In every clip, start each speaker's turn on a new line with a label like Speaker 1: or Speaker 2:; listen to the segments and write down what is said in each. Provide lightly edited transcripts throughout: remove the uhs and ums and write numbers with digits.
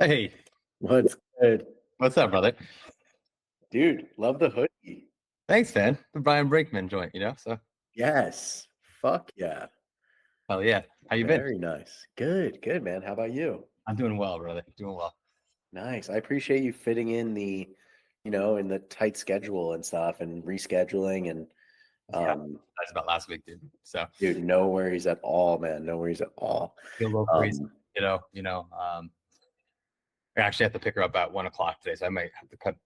Speaker 1: Hey,
Speaker 2: What's good?
Speaker 1: what's up, brother?
Speaker 2: Dude, love the hoodie.
Speaker 1: Thanks, man. The Brian Brinkman joint, So
Speaker 2: Yes. Fuck yeah.
Speaker 1: hell yeah. How you been?
Speaker 2: Very nice. Good, man. How about you?
Speaker 1: I'm doing well, brother. Doing well.
Speaker 2: Nice. I appreciate you fitting in in the tight schedule and stuff and rescheduling and
Speaker 1: Yeah,
Speaker 2: um
Speaker 1: that's about last week, dude. So
Speaker 2: dude, no worries at all, man. No worries at all.
Speaker 1: feel a little crazy,
Speaker 2: Um,
Speaker 1: I actually have to pick her up at 1 o'clock today, so I might have to cut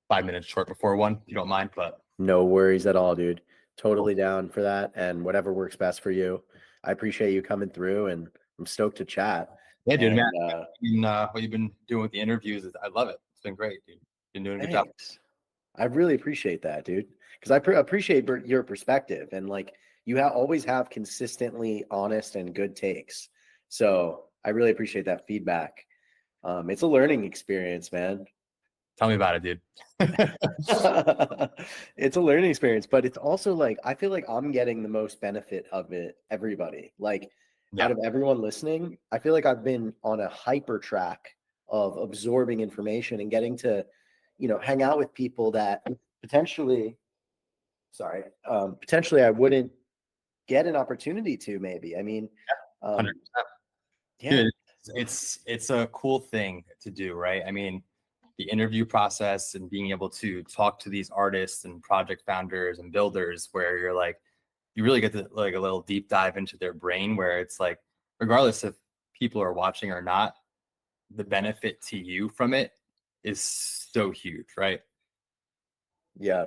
Speaker 1: 5 minutes short before one, if you don't mind. But
Speaker 2: no worries at all, dude. Totally down for that and whatever works best for you. I appreciate you coming through and I'm stoked to chat.
Speaker 1: yeah, dude, man.
Speaker 2: And
Speaker 1: What you've been doing with the interviews I love it. It's been great, dude. Been doing a good job.
Speaker 2: thanks. I really appreciate that, dude, because I appreciate your perspective and like you always have consistently honest and good takes. So I really appreciate that feedback. It's a learning experience, man.
Speaker 1: Tell me about it, dude.
Speaker 2: It's a learning experience, but it's also like I feel like I'm getting the most benefit of it. Everybody, like out
Speaker 1: Yeah,
Speaker 2: of everyone listening, I feel like I've been on a hyper track of absorbing information and getting to, hang out with people that potentially, potentially I wouldn't get an opportunity to. Maybe. I mean,
Speaker 1: 100%.
Speaker 2: yeah,
Speaker 1: Dude, it's a cool thing to do, right? I mean, the interview process and being able to talk to these artists and project founders and builders where you're like, you really get to like a little deep dive into their brain where it's like, regardless if people are watching or not, the benefit to you from it is so huge, right?
Speaker 2: yeah.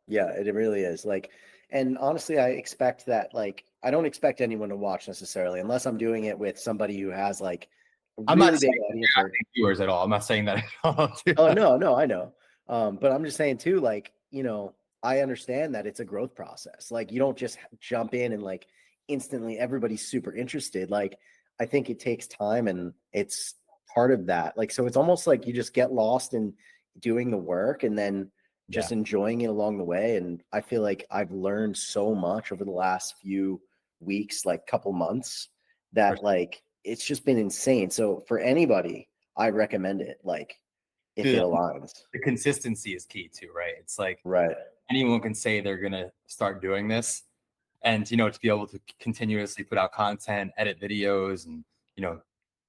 Speaker 2: Yeah, it really is. Like, and honestly, I expect that, like, I don't expect anyone to watch necessarily unless I'm doing it with somebody who has like a
Speaker 1: I'm not
Speaker 2: really big
Speaker 1: saying
Speaker 2: audience
Speaker 1: you're
Speaker 2: or,
Speaker 1: asking viewers at all. I'm not saying that at all.
Speaker 2: oh, no, I know. But I'm just saying too, like, I understand that it's a growth process. Like, you don't just jump in and like instantly everybody's super interested. Like, I think it takes time and it's part of that. Like, so it's almost like you just get lost in doing the work and then
Speaker 1: Yeah,
Speaker 2: just enjoying it along the way. And I feel like I've learned so much over the last few weeks, like couple months,
Speaker 1: for
Speaker 2: that
Speaker 1: sure.
Speaker 2: like it's just been insane. So for anybody, I recommend it. Like if it
Speaker 1: Dude,
Speaker 2: aligns.
Speaker 1: the consistency is key too, right? It's like
Speaker 2: Right.
Speaker 1: anyone can say they're gonna start doing this, and to be able to continuously put out content, edit videos, and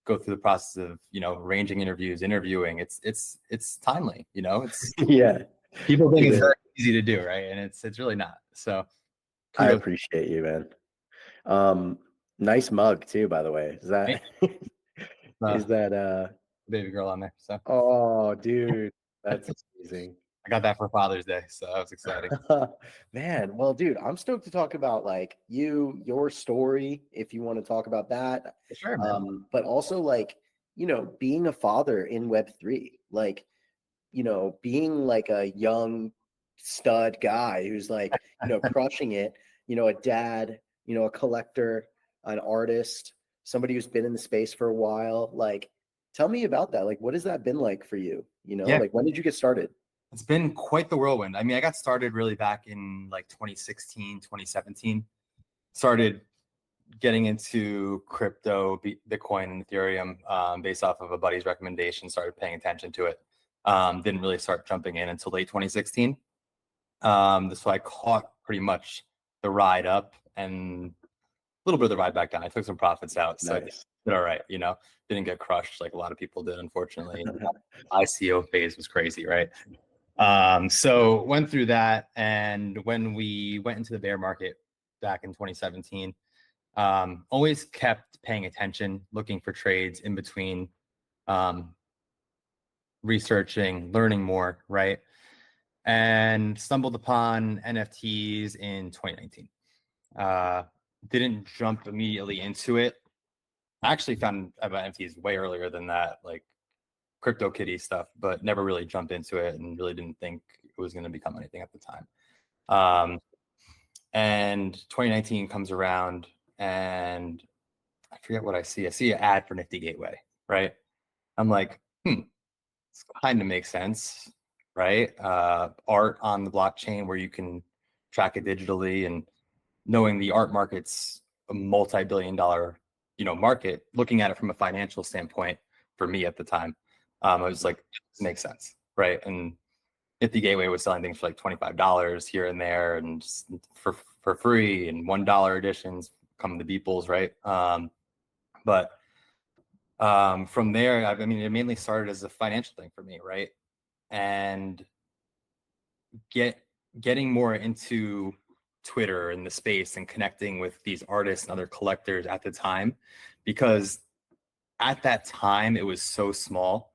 Speaker 1: go through the process of arranging interviews, interviewing. It's timely. It's
Speaker 2: Yeah.
Speaker 1: people think
Speaker 2: It
Speaker 1: it's
Speaker 2: is.
Speaker 1: very easy to do, right? And it's really not. So
Speaker 2: I
Speaker 1: kudos.
Speaker 2: appreciate you, man. Um, nice mug too, by the way. Is
Speaker 1: Right?
Speaker 2: that
Speaker 1: Uh,
Speaker 2: is that
Speaker 1: baby girl on there. So
Speaker 2: oh dude, that's amazing.
Speaker 1: I got that for Father's Day, so that was exciting.
Speaker 2: Man, well, dude, I'm stoked to talk about like your story if you want to talk about that.
Speaker 1: For sure, man.
Speaker 2: But also like, being a father in Web3, like, being like a young stud guy who's like, crushing it, a dad, a collector, an artist, somebody who's been in the space for a while. Like, tell me about that. Like, what has that been like for you?
Speaker 1: Yeah,
Speaker 2: Like when did you get started?
Speaker 1: it's been quite the whirlwind. I mean, I got started really back in like 2016, 2017. Started getting into crypto, Bitcoin, and Ethereum based off of a buddy's recommendation. Started paying attention to it. Didn't really start jumping in until late 2016. So I caught pretty much the ride up and a little bit of the ride back down. I took some profits out, so I
Speaker 2: Nice.
Speaker 1: did all right. Didn't get crushed like a lot of people did, unfortunately. ICO phase was crazy, right? So went through that, and when we went into the bear market back in 2017, always kept paying attention, looking for trades in between, um, researching, learning more, right? And stumbled upon NFTs in 2019. Didn't jump immediately into it. I actually found about NFTs way earlier than that, like crypto kitty stuff, but never really jumped into it and really didn't think it was going to become anything at the time. And 2019 comes around and I forget what I see. I see an ad for Nifty Gateway, right? I'm like, this kind of makes sense, right? Art on the blockchain where you can track it digitally, and knowing the art market's a multi-billion-dollar, market, looking at it from a financial standpoint for me at the time. I was like, this makes sense, right? And Nifty Gateway was selling things for like $25 here and there, and just for free, and $1 editions come the Beeples, right? But from there, I mean, it mainly started as a financial thing for me, right? And getting more into Twitter and the space and connecting with these artists and other collectors at the time, because at that time it was so small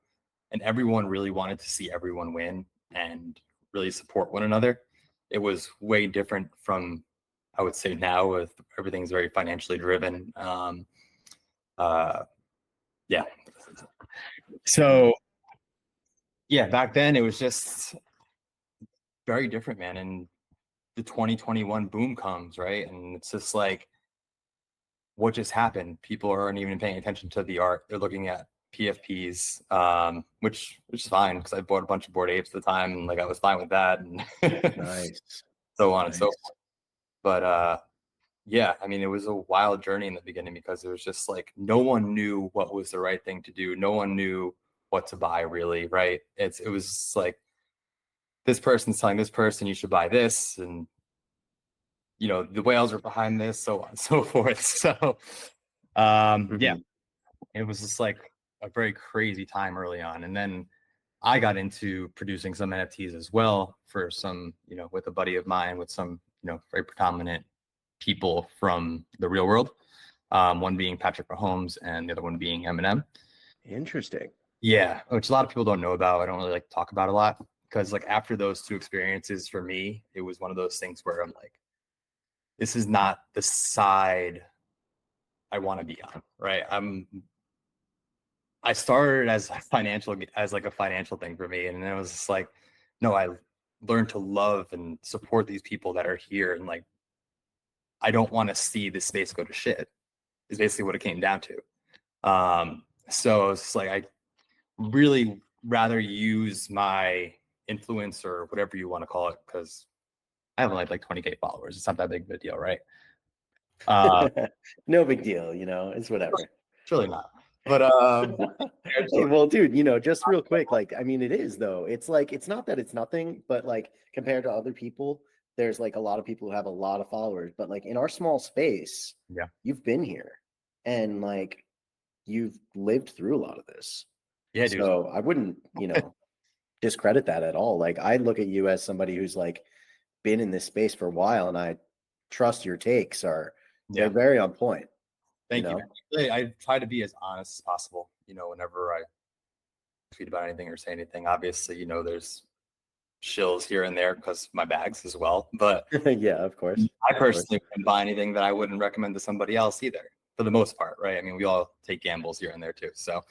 Speaker 1: and everyone really wanted to see everyone win and really support one another. It was way different from, I would say, now, with everything's very financially driven. Yeah. So yeah, back then it was just very different, man. And the 2021 boom comes, right? And it's just like, what just happened? People aren't even paying attention to the art. They're looking at PFPs, which is fine, because I bought a bunch of Bored Apes at the time, and like I was fine with that, and
Speaker 2: Nice.
Speaker 1: so on and so forth. But yeah, I mean, it was a wild journey in the beginning, because it was just like no one knew what was the right thing to do. No one knew what to buy, really, right? It was like, this person's telling this person you should buy this, and the whales are behind this, so on and so forth. So yeah, it was just like a very crazy time early on. And then I got into producing some NFTs as well, for some, with a buddy of mine, with some, very predominant people from the real world. One being Patrick Mahomes and the other one being Eminem.
Speaker 2: Interesting.
Speaker 1: Yeah, which a lot of people don't know about. I don't really like to talk about a lot, because like after those two experiences, for me, it was one of those things where I'm like, this is not the side I want to be on, right? I started as like a financial thing for me, and then it was just like, no, I learned to love and support these people that are here, and like, I don't want to see this space go to shit, is basically what it came down to. So it's like, I really rather use my influence, or whatever you want to call it, because I have like 20K followers. It's not that big of a deal, right?
Speaker 2: No big deal, it's whatever.
Speaker 1: It's really not. But
Speaker 2: hey, well, dude, just real quick, like, I mean, it is though. It's like, it's not that it's nothing, but like compared to other people, there's like a lot of people who have a lot of followers, but like in our small space,
Speaker 1: yeah,
Speaker 2: you've been here and like you've lived through a lot of this.
Speaker 1: yeah, dude.
Speaker 2: So I wouldn't, discredit that at all. Like, I look at you as somebody who's like been in this space for a while, and I trust your takes are they're very on point.
Speaker 1: Thank you. I try to be as honest as possible, whenever I tweet about anything or say anything. Obviously, there's shills here and there because my bags as well. But
Speaker 2: yeah, of course.
Speaker 1: I personally wouldn't buy anything that I wouldn't recommend to somebody else either, for the most part, right? I mean, we all take gambles here and there too. So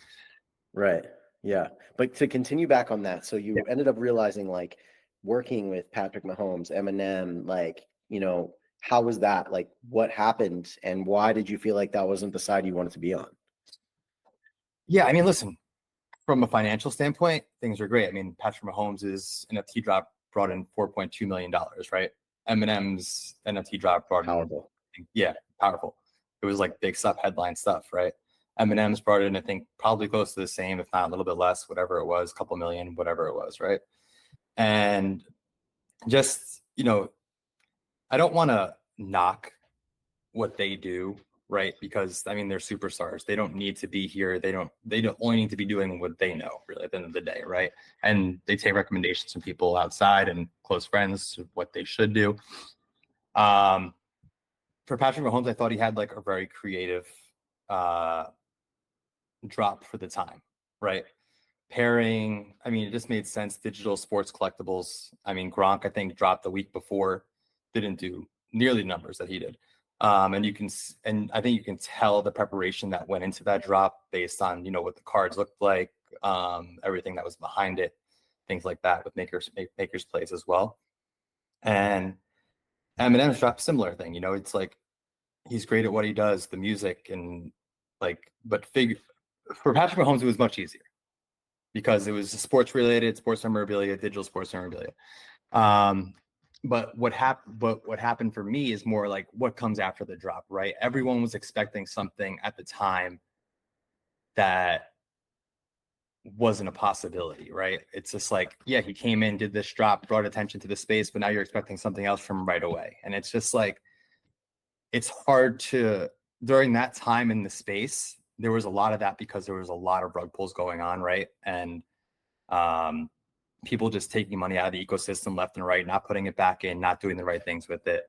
Speaker 2: right. Yeah. But to continue back on that, so you ended up realizing, like, working with Patrick Mahomes, Eminem, like, how was that? Like, what happened, and why did you feel like that wasn't the side you wanted to be on?
Speaker 1: yeah, I mean, listen, from a financial standpoint, things are great. I mean, Patrick Mahomes' NFT drop brought in $4.2 million, right? Eminem's NFT drop brought
Speaker 2: Powerful.
Speaker 1: in, yeah, powerful. It was like big stuff, headline stuff, right? Eminem's brought in, I think, probably close to the same, if not a little bit less, whatever it was, a couple million, whatever it was, right? And just, I don't want to knock what they do, right? Because I mean, they're superstars. They don't need to be here. They don't only need to be doing what they know, really, at the end of the day, right? And they take recommendations from people outside and close friends of what they should do. For Patrick Mahomes, I thought he had like a very creative drop for the time, right? Pairing, I mean, it just made sense. Digital sports collectibles. I mean, Gronk, I think, dropped the week before, didn't do nearly the numbers that he did. And I think you can tell the preparation that went into that drop based on, what the cards looked like, everything that was behind it, things like that, with Maker's Place as well. And Eminem's drop, similar thing. It's like, he's great at what he does, the music, and like, but for Patrick Mahomes, it was much easier, because it was sports related, sports memorabilia, digital sports memorabilia. But what happened for me is more like what comes after the drop, right? Everyone was expecting something at the time that wasn't a possibility, right? It's just like, yeah, he came in, did this drop, brought attention to the space, but now you're expecting something else from him right away. And it's just like, it's hard to, during that time in the space, there was a lot of that because there was a lot of rug pulls going on, right? And people just taking money out of the ecosystem left and right, not putting it back in, not doing the right things with it.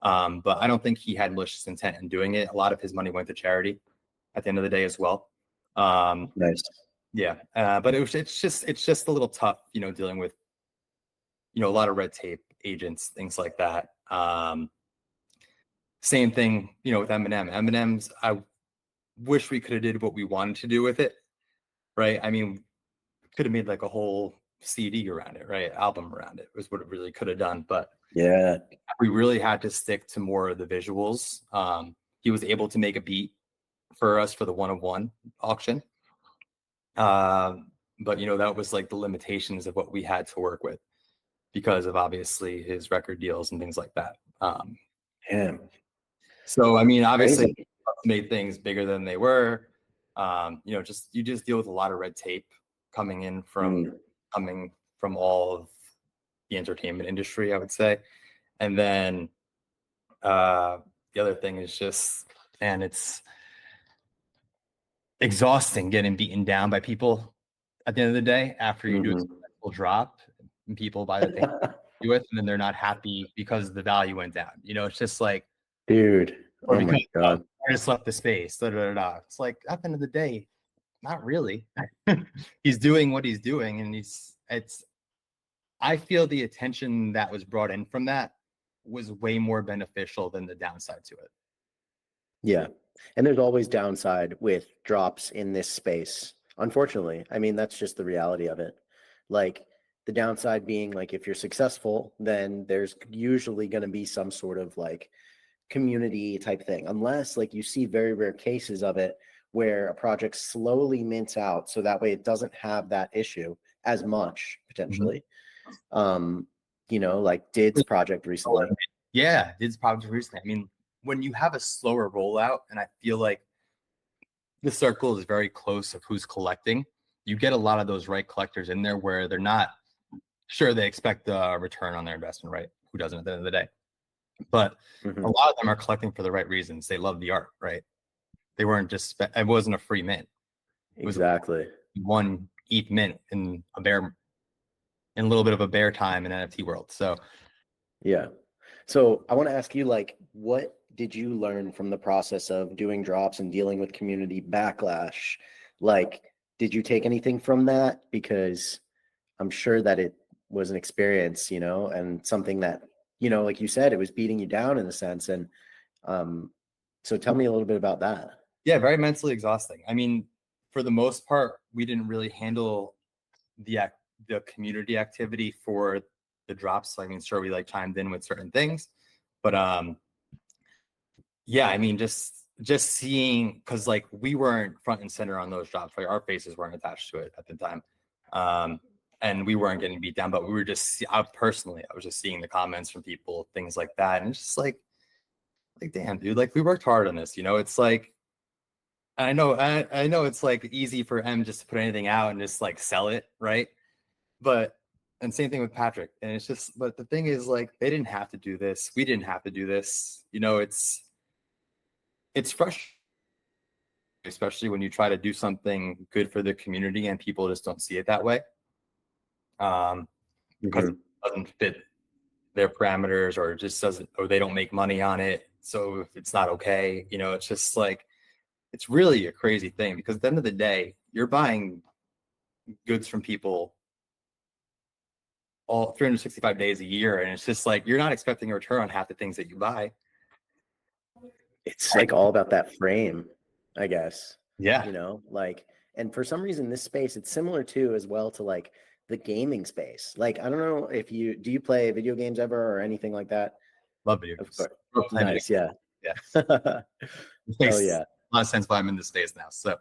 Speaker 1: But I don't think he had malicious intent in doing it. A lot of his money went to charity at the end of the day as well.
Speaker 2: Nice.
Speaker 1: Yeah, but it's just a little tough, dealing with, a lot of red tape, agents, things like that. Same thing, with Eminem. Eminem's, I wish we could have did what we wanted to do with it, right? I mean, could have made like a whole CD around it, right? Album around it was what it really could have done, but
Speaker 2: Yeah.
Speaker 1: we really had to stick to more of the visuals. He was able to make a beat for us for the 1-of-1 auction. But that was like the limitations of what we had to work with because of obviously his record deals and things like that.
Speaker 2: Yeah.
Speaker 1: So I mean, obviously
Speaker 2: Crazy.
Speaker 1: made things bigger than they were. You just deal with a lot of red tape coming from all of the entertainment industry, I would say. And then the other thing is just, and it's exhausting getting beaten down by people at the end of the day after you do a successful drop and people buy the thing you with, and then they're not happy because the value went down. It's just like,
Speaker 2: Dude.
Speaker 1: or
Speaker 2: Oh
Speaker 1: because
Speaker 2: my God.
Speaker 1: I just left the space. It's like at the end of the day, not really. He's doing what he's doing, and I feel the attention that was brought in from that was way more beneficial than the downside to it.
Speaker 2: Yeah. And there's always downside with drops in this space. Unfortunately, I mean, that's just the reality of it. Like the downside being like, if you're successful, then there's usually going to be some sort of like community type thing, unless like you see very rare cases of it where a project slowly mints out. So that way it doesn't have that issue as much potentially. Like Did's project recently.
Speaker 1: Yeah, Did's project recently. I mean, when you have a slower rollout, and I feel like the circle is very close of who's collecting, you get a lot of those right collectors in there where they're not sure they expect a return on their investment, right? Who doesn't at the end of the day? But a lot of them are collecting for the right reasons. They love the art, right? They weren't just, it wasn't a free mint. It was
Speaker 2: Exactly.
Speaker 1: one ETH mint in a little bit of a bear time in NFT world. So
Speaker 2: yeah. So I want to ask you, like, what did you learn from the process of doing drops and dealing with community backlash? Like, did you take anything from that? Because I'm sure that it was an experience, and something that, like you said, it was beating you down in a sense. And so tell me a little bit about that.
Speaker 1: Yeah, very mentally exhausting. I mean, for the most part, we didn't really handle the community activity for the drops. So I mean, sure, we like chimed in with certain things, but yeah, I mean, just seeing, because like we weren't front and center on those drops, right? Our faces weren't attached to it at the time, and we weren't getting beat down, but we were just, I was just seeing the comments from people, things like that, and it's just like damn, dude, like we worked hard on this, it's like. I know it's like easy for M just to put anything out and just like sell it, right? And same thing with Patrick. And it's just, but the thing is, like, they didn't have to do this. We didn't have to do this. It's frustrating, especially when you try to do something good for the community and people just don't see it that way. Because it doesn't fit their parameters, or it just doesn't, or they don't make money on it. So it's not okay. It's just like, it's really a crazy thing, because at the end of the day, you're buying goods from people all 365 days a year. And it's just like, you're not expecting a return on half the things that you buy.
Speaker 2: It's like all about that frame, I guess.
Speaker 1: Yeah.
Speaker 2: And for some reason, this space, it's similar to as well to like the gaming space. Like, I don't know if do you play video games ever or anything like that?
Speaker 1: Love video games.
Speaker 2: Nice. Yeah.
Speaker 1: Yeah.
Speaker 2: Oh yeah.
Speaker 1: A lot of sense why I'm in this space now. So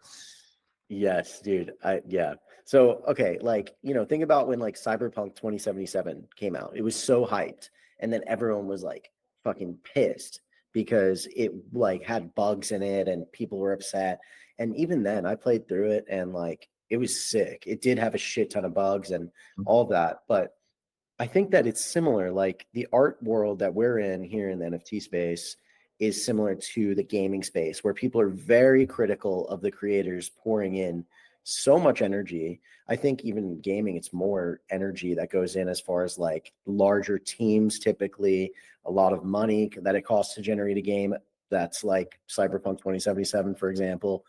Speaker 2: yes, dude. Yeah. So okay, like, think about when like Cyberpunk 2077 came out. It was so hyped, and then everyone was like fucking pissed because it like had bugs in it and people were upset. And even then I played through it, and like it was sick. It did have a shit ton of bugs and all that, but I think that it's similar. Like the art world that we're in here in the NFT space is similar to the gaming space, where people are very critical of the creators pouring in so much energy. I think even in gaming, it's more energy that goes in as far as like larger teams, typically a lot of money that it costs to generate a game that's like Cyberpunk 2077, for example.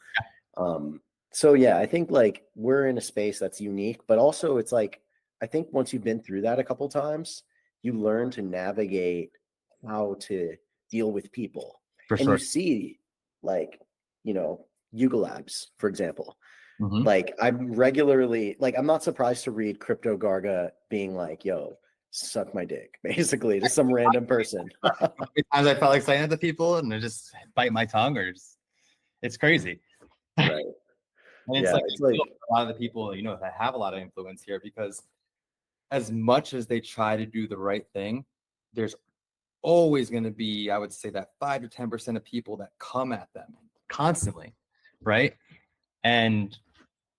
Speaker 2: So yeah, I think like we're in a space that's unique, but also it's like, I think once you've been through that a couple times, you learn to navigate how to deal with people.
Speaker 1: For
Speaker 2: And you
Speaker 1: sure.
Speaker 2: see, like, you know, Yuga Labs, for example.
Speaker 1: Mhm.
Speaker 2: Like, I'm regularly, like, I'm not surprised to read Crypto Garga being like, yo, suck my dick, basically, to some random person.
Speaker 1: How many times I felt like saying it to people and they just bite my tongue, or just, it's crazy.
Speaker 2: Right.
Speaker 1: And it's
Speaker 2: Yeah.
Speaker 1: like,
Speaker 2: It's
Speaker 1: I feel
Speaker 2: like,
Speaker 1: a lot of the people, you know, that have a lot of influence here, because as much as they try to do the right thing, there's always going to be, I would say, that 5 to 10% of people that come at them constantly, right? And,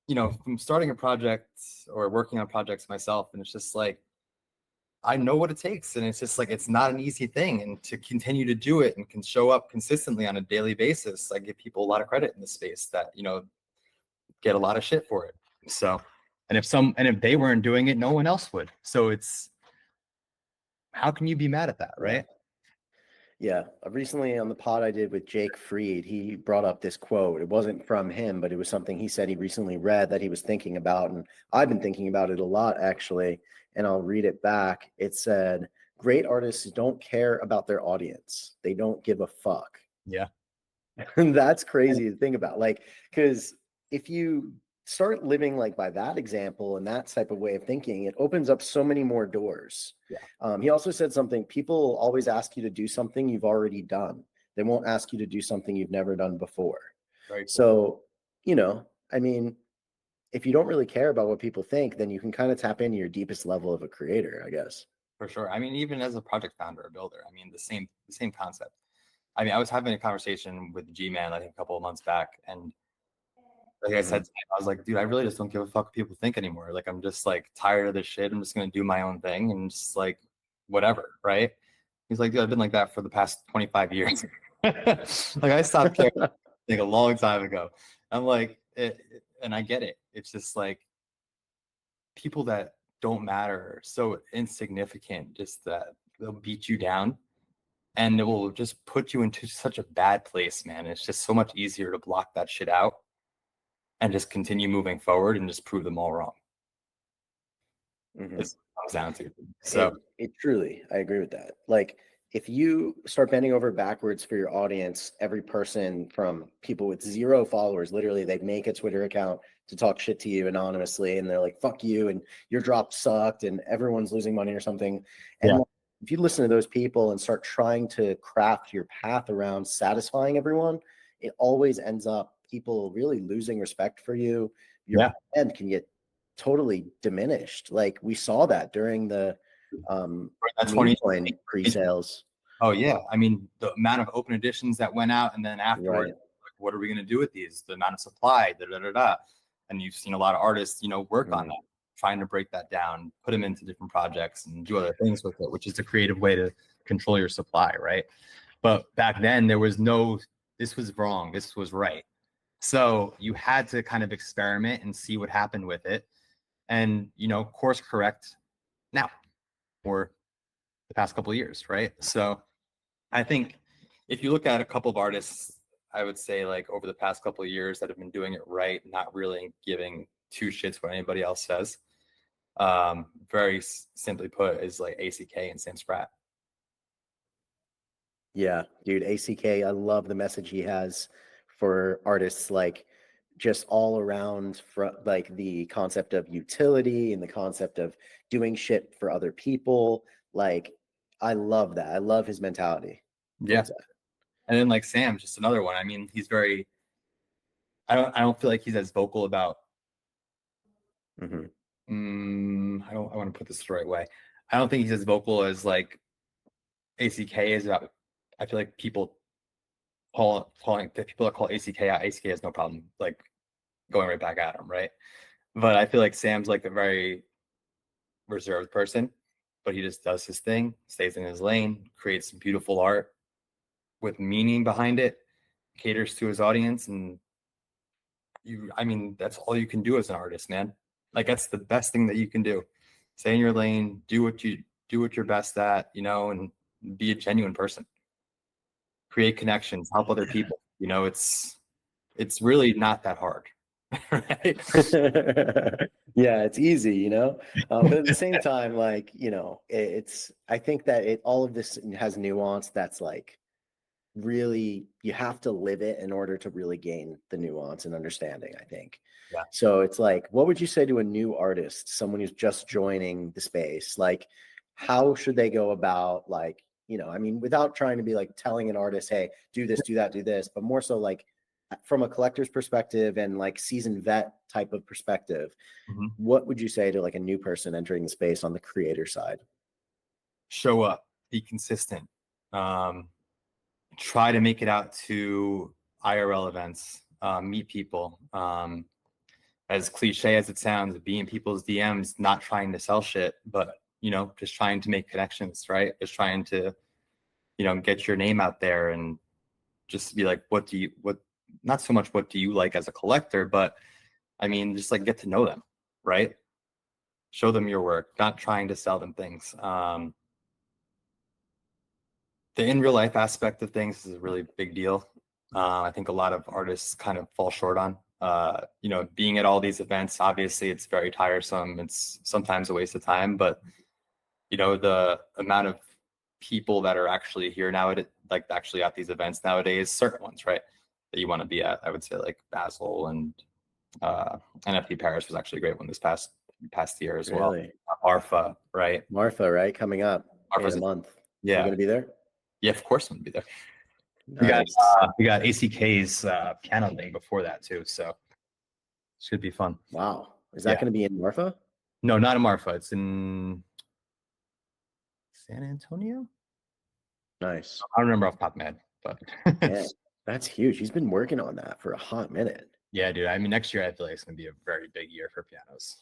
Speaker 1: you know, from starting a project or working on projects myself, and it's just like, I know what it takes. And it's just like, it's not an easy thing. And to continue to do it and can show up consistently on a daily basis, I give people a lot of credit in this space that, you know, get a lot of shit for it. So, and if they weren't doing it, no one else would. So it's, how can you be mad at that,
Speaker 2: yeah.
Speaker 1: right?
Speaker 2: Yeah. Recently on the pod I did with Jake Fried, he brought up this quote. It wasn't from him, but it was something he said he recently read that he was thinking about. And I've been thinking about it a lot, actually. And I'll read it back. It said, great artists don't care about their audience, they don't give a fuck.
Speaker 1: Yeah.
Speaker 2: And that's crazy to think about. Like, because if you start living like by that example and that type of way of thinking, it opens up so many more doors.
Speaker 1: Yeah.
Speaker 2: He also said something, people always ask you to do something you've already done. They won't ask you to do something you've never done before.
Speaker 1: Very cool.
Speaker 2: So, you know, I mean, if you don't really care about what people think, then you can kind of tap into your deepest level of a creator, I guess.
Speaker 1: For sure. I mean, even as a project founder or builder, I mean, the same concept. I mean, I was having a conversation with G-Man, I think a couple of months back, and like I said, I was like, dude, I really just don't give a fuck what people think anymore. Like, I'm just like tired of this shit. I'm just gonna do my own thing and just like whatever, right? He's like, dude, I've been like that for the past 25 years. Like, I stopped caring like a long time ago. I'm like, and I get it. It's just like people that don't matter are so insignificant, just that they'll beat you down and it will just put you into such a bad place, man. It's just so much easier to block that shit out and just continue moving forward and just prove them all wrong.
Speaker 2: Mm-hmm.
Speaker 1: It's what it comes down to. So
Speaker 2: it truly, I agree with that. Like, if you start bending over backwards for your audience, every person from people with 0 followers, literally, they make a Twitter account to talk shit to you anonymously, and they're like, "Fuck you," and your drop sucked, and everyone's losing money or something. And
Speaker 1: yeah,
Speaker 2: like, if you listen to those people and start trying to craft your path around satisfying everyone, it always ends up people really losing respect for you. Your
Speaker 1: yeah,
Speaker 2: brand can get totally diminished. Like we saw that during the
Speaker 1: that's
Speaker 2: meme
Speaker 1: 20.
Speaker 2: coin pre-sales.
Speaker 1: Oh yeah, I mean the amount of open editions that went out, and then afterwards,
Speaker 2: Right.
Speaker 1: like, what are we going to do with these? The amount of supply, da da da da. And you've seen a lot of artists, you know, work on that, trying to break that down, put them into different projects, and do other things with it, which is a creative way to control your supply, right? But back then, there was no, this was wrong, this was right. So you had to kind of experiment and see what happened with it, and you know, course correct now or the past couple of years, right? So I think if you look at a couple of artists, I would say like over the past couple of years that have been doing it right, not really giving two shits what anybody else says. Very simply put, is like ACK and Sam Spratt.
Speaker 2: Yeah, dude, ACK, I love the message he has for artists, like just all around, like the concept of utility and the concept of doing shit for other people. Like, I love that. I love his mentality
Speaker 1: Yeah,
Speaker 2: towards that.
Speaker 1: and then like Sam, just another one. I mean, he's very. I don't feel like he's as vocal about.
Speaker 2: Mm-hmm.
Speaker 1: I want to put this the right way. I don't think he's as vocal as like ACK is about. I feel like calling the people that call ACK out. ACK has no problem like going right back at him, right? But I feel like Sam's like a very reserved person, but he just does his thing, stays in his lane, creates beautiful art with meaning behind it, caters to his audience, and I mean, that's all you can do as an artist, man. Like that's the best thing that you can do. Stay in your lane, do what you're best at, and be a genuine person. Create connections, help other people. It's really not that hard. Right?
Speaker 2: Yeah, it's easy, but at the same time, like, I think that all of this has nuance that's like really, you have to live it in order to really gain the nuance and understanding, I think.
Speaker 1: Yeah.
Speaker 2: So it's like, what would you say to a new artist, someone who's just joining the space? Like, how should they go about, like, I mean, without trying to be like telling an artist, hey, do this, do that, do this, but more so like from a collector's perspective and like seasoned vet type of perspective, what would you say to like a new person entering the space on the creator side?
Speaker 1: Show up, be consistent. Try to make it out to IRL events, meet people. As cliche as it sounds, be in people's DMs, not trying to sell shit, but just trying to make connections, right? Just trying to, get your name out there and just be like, not so much what do you like as a collector, but I mean, just like get to know them, right? Show them your work, not trying to sell them things. The in real life aspect of things is a really big deal. I think a lot of artists kind of fall short on. Being at all these events, obviously it's very tiresome. It's sometimes a waste of time, but the amount of people that are actually here nowadays, like actually at these events nowadays, certain ones, right, that you want to be at. I would say like Basel and NFT Paris was actually a great one this past year as well. Marfa, right?
Speaker 2: Marfa, right? Coming up
Speaker 1: Marfa's
Speaker 2: in a month.
Speaker 1: Yeah.
Speaker 2: You're going to be there?
Speaker 1: Yeah, of course I'm going to be there.
Speaker 2: Nice.
Speaker 1: We got ACK's piano thing before that too, so should be fun.
Speaker 2: Wow, is that going to be in Marfa?
Speaker 1: No, not in Marfa. It's in San Antonio.
Speaker 2: Nice.
Speaker 1: I don't remember off the top of my head, but
Speaker 2: yeah, that's huge. He's been working on that for a hot minute.
Speaker 1: Yeah, dude. I mean, next year I feel like it's going to be a very big year for pianos.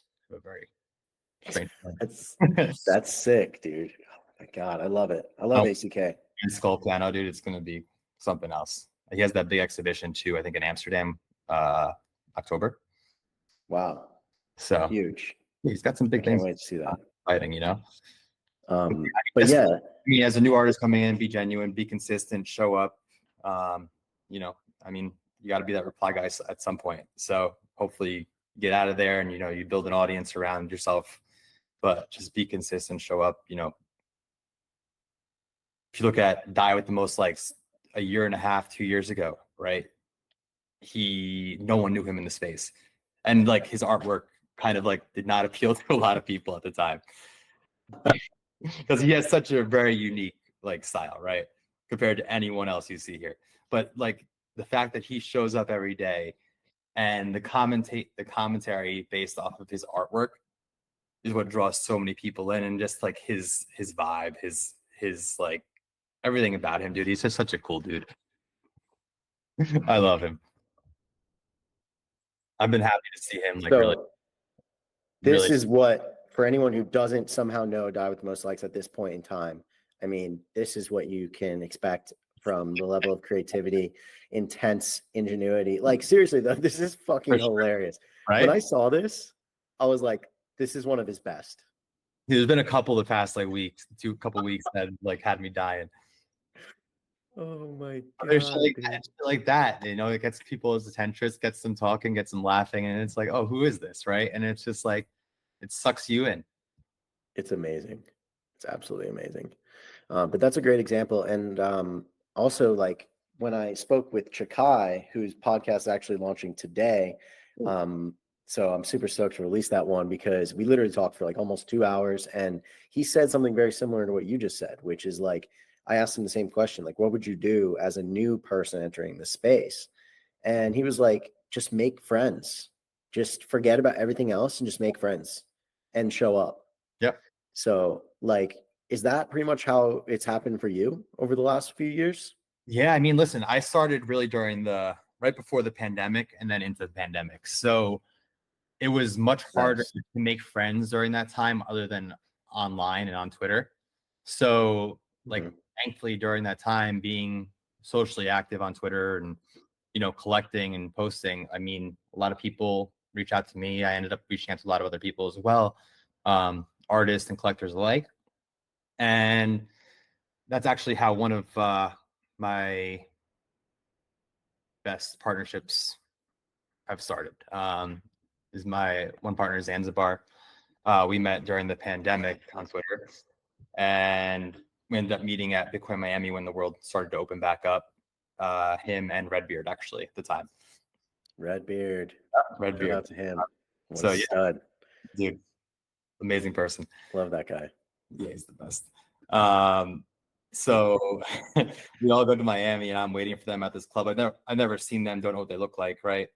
Speaker 2: That's sick, dude. Oh my god, I love it. I love ACK.
Speaker 1: Skull piano, dude. It's going to be something else. He has that big exhibition too, I think in Amsterdam, October.
Speaker 2: Wow.
Speaker 1: So
Speaker 2: huge.
Speaker 1: He's got some big things.
Speaker 2: Can't wait to see that.
Speaker 1: Fighting,
Speaker 2: But yeah,
Speaker 1: I mean, as a new artist coming in, be genuine, be consistent, show up. I mean, you got to be that reply guy at some point. So hopefully you get out of there and, you build an audience around yourself, but just be consistent, show up. If you look at Die with the Most Likes a year and a half, 2 years ago, right? No one knew him in the space. And like his artwork kind of like did not appeal to a lot of people at the time. Because he has such a very unique like style, right? Compared to anyone else you see here. But like the fact that he shows up every day and the commentary based off of his artwork is what draws so many people in, and just like his vibe, his like everything about him, dude. He's just such a cool dude. I love him. I've been happy to see him like
Speaker 2: This is what, for anyone who doesn't somehow know Die with the Most Likes at this point in time, I mean, this is what you can expect from the level of creativity, intense ingenuity. Like seriously though, this is fucking hilarious.
Speaker 1: Right?
Speaker 2: When I saw this, I was like, this is one of his best.
Speaker 1: There's been a couple the past like couple weeks that like had me dying.
Speaker 2: Oh my god!
Speaker 1: There's like that, it gets people's attention, gets them talking, gets them laughing, and it's like, oh, who is this, right? And it's just like, it sucks you in.
Speaker 2: It's amazing. It's absolutely amazing. But that's a great example, and also like when I spoke with Chakai, whose podcast is actually launching today. So I'm super stoked to release that one because we literally talked for like almost 2 hours, and he said something very similar to what you just said, which is like, I asked him the same question, like, what would you do as a new person entering the space? And he was like, just make friends. Just forget about everything else and just make friends and show up.
Speaker 1: Yep.
Speaker 2: So like, is that pretty much how it's happened for you over the last few years?
Speaker 1: Yeah. I mean, listen, I started really right before the pandemic and then into the pandemic. So it was much harder
Speaker 2: Nice.
Speaker 1: to make friends during that time other than online and on Twitter. So like thankfully during that time being socially active on Twitter and collecting and posting, I mean, a lot of people reach out to me. I ended up reaching out to a lot of other people as well, artists and collectors alike. And that's actually how one of my best partnerships have started. Is my one partner, Zanzibar. We met during the pandemic on Twitter, and we ended up meeting at Bitcoin Miami when the world started to open back up. Him and Redbeard, actually, at the time.
Speaker 2: Redbeard.
Speaker 1: Redbeard.
Speaker 2: Shout out to him. What
Speaker 1: So
Speaker 2: a stud.
Speaker 1: dude, amazing person.
Speaker 2: Love that guy.
Speaker 1: Yeah, he's the best. So we all go to Miami, and I'm waiting for them at this club. I've never seen them. Don't know what they look like, right?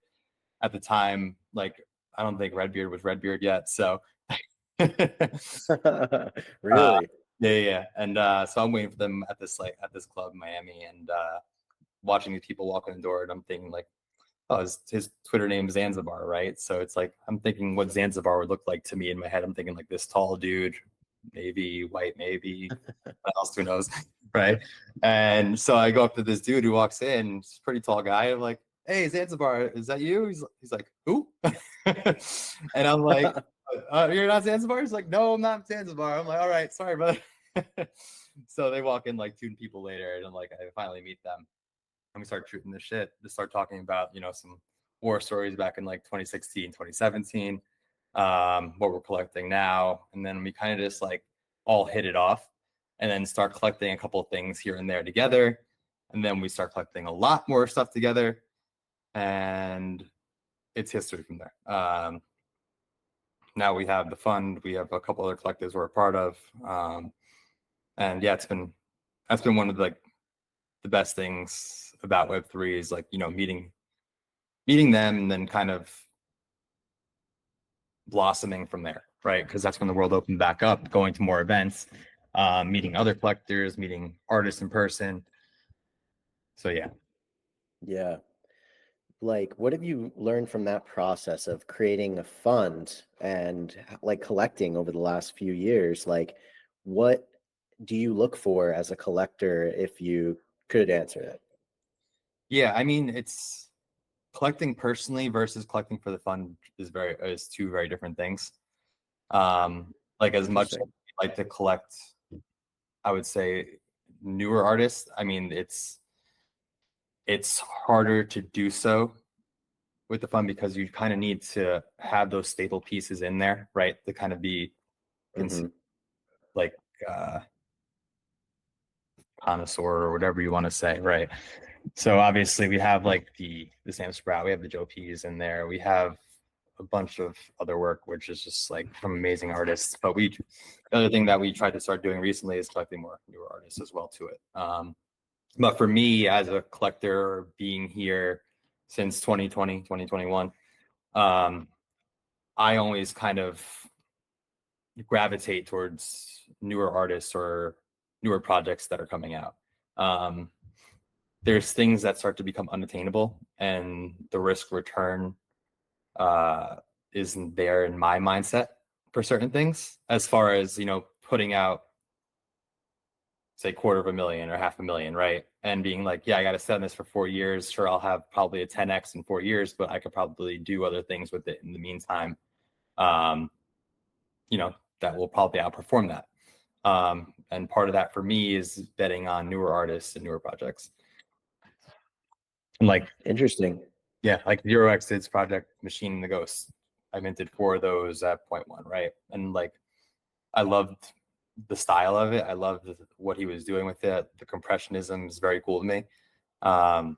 Speaker 1: At the time, like I don't think Redbeard was Redbeard yet. So
Speaker 2: Really?
Speaker 1: yeah. And so I'm waiting for them at this club in Miami, and watching these people walk in the door, and I'm thinking like, oh, his Twitter name is Zanzibar, right? So it's like I'm thinking what Zanzibar would look like to me in my head. I'm thinking like this tall dude, maybe white, maybe what else, who knows, right? And so I go up to this dude who walks in, he's a pretty tall guy. I'm like, hey, Zanzibar, is that you? He's like, who? And I'm like, you're not Zanzibar? He's like, no, I'm not Zanzibar. I'm like, all right, sorry, brother. So they walk in like 2 people later, and I'm like, I finally meet them. And we start shooting the shit to start talking about, some war stories back in like 2016, 2017, what we're collecting now. And then we kind of just like all hit it off and then start collecting a couple of things here and there together. And then we start collecting a lot more stuff together, and it's history from there. Now we have the fund, we have a couple other collectives we're a part of. And yeah, that's been one of like the best things about Web3 is like, meeting them and then kind of blossoming from there, right? Because that's when the world opened back up, going to more events, meeting other collectors, meeting artists in person. So yeah.
Speaker 2: Yeah. Like, what have you learned from that process of creating a fund and like collecting over the last few years? Like, what do you look for as a collector if you could answer that?
Speaker 1: Yeah, I mean, it's collecting personally versus collecting for the fund is 2 very different things. Like as much as I like to collect, I would say newer artists, I mean, it's harder to do so with the fund because you kind of need to have those staple pieces in there, right? To kind of be like connoisseur or whatever you want to say, right? So obviously we have like the Sam Sprout, we have the Joe P's in there, we have a bunch of other work which is just like from amazing artists. But the other thing that we tried to start doing recently is collecting more newer artists as well to it. But for me as a collector, being here since 2020, 2021, I always kind of gravitate towards newer artists or newer projects that are coming out. There's things that start to become unattainable, and the risk return isn't there in my mindset for certain things, as far as putting out say $250,000 or $500,000, right? And being like, yeah, I got to set this for 4 years. Sure, I'll have probably a 10x in 4 years, but I could probably do other things with it in the meantime. That will probably outperform that. And part of that for me is betting on newer artists and newer projects. And like,
Speaker 2: Interesting.
Speaker 1: yeah, like 0x's project Machine and the Ghost. I minted 4 of those at 0.1, right? And like, I loved the style of it. I loved what he was doing with it. The compressionism is very cool to me. And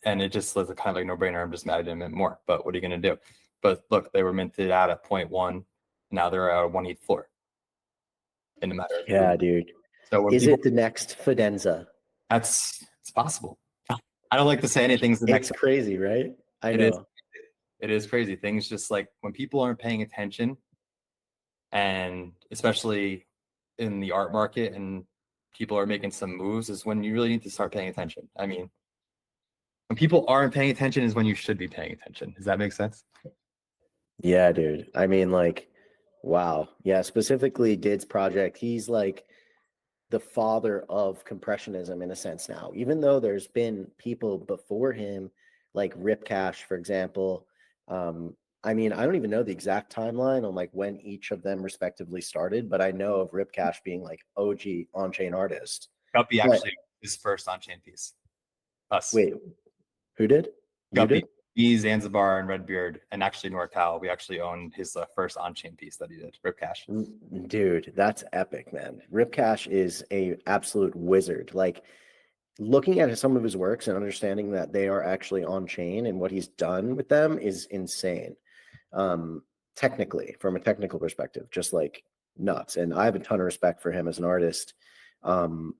Speaker 1: it just was a kind of like no-brainer. I'm just mad at him more, but what are you going to do? But look, they were minted out at 0.1. Now they're at a 1/8 floor in a matter of
Speaker 2: dude.
Speaker 1: So
Speaker 2: is it the next Fidenza?
Speaker 1: It's possible. I don't like to say anything's the next.
Speaker 2: It's crazy, right? I know.
Speaker 1: It is crazy. Things just like when people aren't paying attention, and especially in the art market, and people are making some moves, is when you really need to start paying attention. I mean, when people aren't paying attention is when you should be paying attention. Does that make sense?
Speaker 2: Yeah, dude. I mean, like, wow. Yeah, specifically Did's project. He's like the father of compressionism in a sense now, even though there's been people before him, like Rip Cash, for example. I mean, I don't even know the exact timeline on like when each of them respectively started, but I know of Rip Cash being like OG on-chain artist.
Speaker 1: Guppy
Speaker 2: But
Speaker 1: actually his first on-chain piece. Us.
Speaker 2: wait, who did? You
Speaker 1: Guppy,
Speaker 2: did?
Speaker 1: me, Zanzibar, and Redbeard, and actually NorCal. We actually owned his first on-chain piece that he did, Rip Cash.
Speaker 2: Dude, that's epic, man. Rip Cash is a absolute wizard. Like looking at some of his works and understanding that they are actually on chain and what he's done with them is insane. Um, Technically, from a technical perspective, just like nuts. And I have a ton of respect for him as an artist. Um,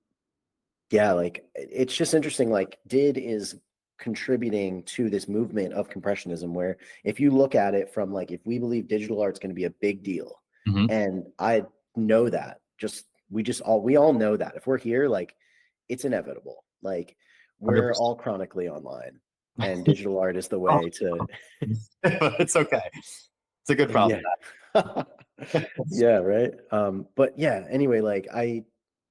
Speaker 2: yeah, like it's just interesting. Like, Did is contributing to this movement of compressionism, where if you look at it from like, if we believe digital art's going to be a big deal,
Speaker 1: Mm-hmm.
Speaker 2: and I know that, we all know that if we're here, like, it's inevitable. Like, we're
Speaker 1: 100%.
Speaker 2: all chronically online, and digital art is the way to.
Speaker 1: It's okay. It's a good problem.
Speaker 2: Yeah. Yeah, right. But yeah, anyway, like I